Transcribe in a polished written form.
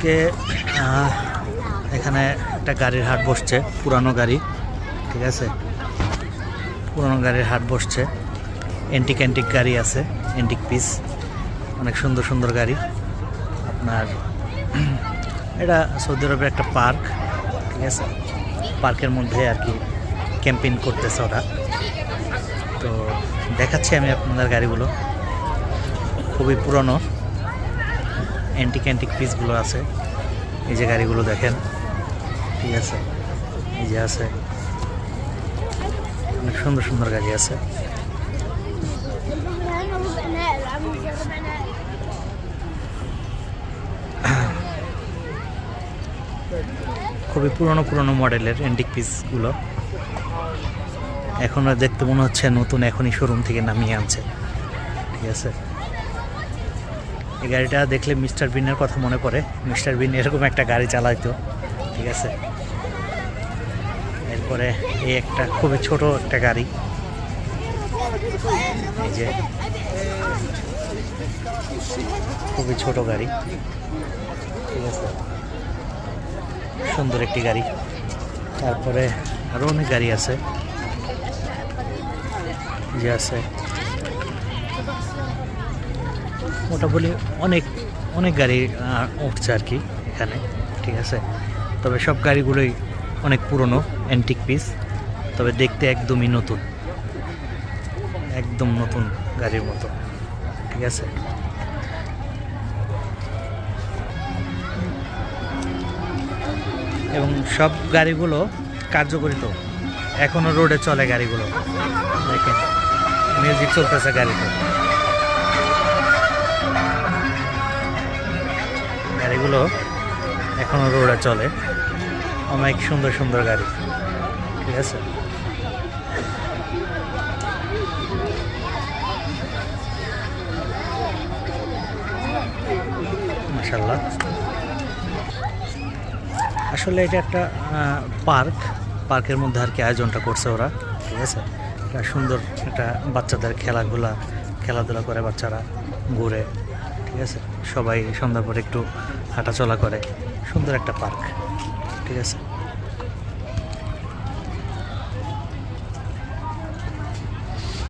আজকে এখানে একটা গাড়ির হাট বসছে, পুরানো গাড়ি, ঠিক আছে, পুরানো গাড়ির হাট বসছে। অ্যান্টিক গাড়ি আছে, অ্যান্টিক পিস, অনেক সুন্দর সুন্দর গাড়ি। আপনার এটা সৌদি আরবের একটা পার্ক, ঠিক আছে, পার্কের মধ্যে আর কি ক্যাম্পিং করতেছে ওরা। তো দেখাচ্ছি আমি আপনাদের গাড়িগুলো, খুবই পুরনো অ্যান্টিক পিসগুলো আছে। এই যে গাড়িগুলো দেখেন, ঠিক আছে, এই যে আছে, অনেক সুন্দর সুন্দর গাড়ি আছে। খুবই পুরনো মডেলের অ্যান্টিক পিসগুলো, এখনও দেখতে মনে হচ্ছে নতুন, এখনই শোরুম থেকে নামিয়ে আনছে, ঠিক আছে। এই গাড়িটা দেখলে মিস্টার বিনের কথা মনে পড়ে। মিস্টার বিন এরকম একটা গাড়ি চালাইতো, ঠিক আছে। এরপরে এই একটা খুবই ছোট একটা গাড়ি, এই যে খুবই ছোট গাড়ি, ঠিক আছে, সুন্দর একটি গাড়ি। তারপরে আরও অনেক গাড়ি আছে, যে আছে মোটামুটি অনেক গাড়ি উঠছে আর কি এখানে, ঠিক আছে। তবে সব গাড়িগুলোই অনেক পুরনো অ্যান্টিক পিস, তবে দেখতে একদমই নতুন, একদম নতুন গাড়ির মতো, ঠিক আছে। এবং সব গাড়িগুলো কার্যকরী, তো এখনও রোডে চলে গাড়িগুলো, দেখেন মিউজিক চলতেছে গাড়িতে। গাড়িগুলো এখনও রোডে চলে, অনেক সুন্দর সুন্দর গাড়ি, ঠিক আছে। মাশাআল্লাহ, আসলে এটা একটা পার্কের মধ্যে আর কি আয়োজনটা করছে ওরা, ঠিক আছে। এটা সুন্দর একটা বাচ্চাদের খেলাধুলা করে, বাচ্চারা ঘুরে, ঠিক আছে, সবাই সন্ধ্যার পরে একটু হাঁটাচলা করে, সুন্দর একটা পার্ক, ঠিক আছে।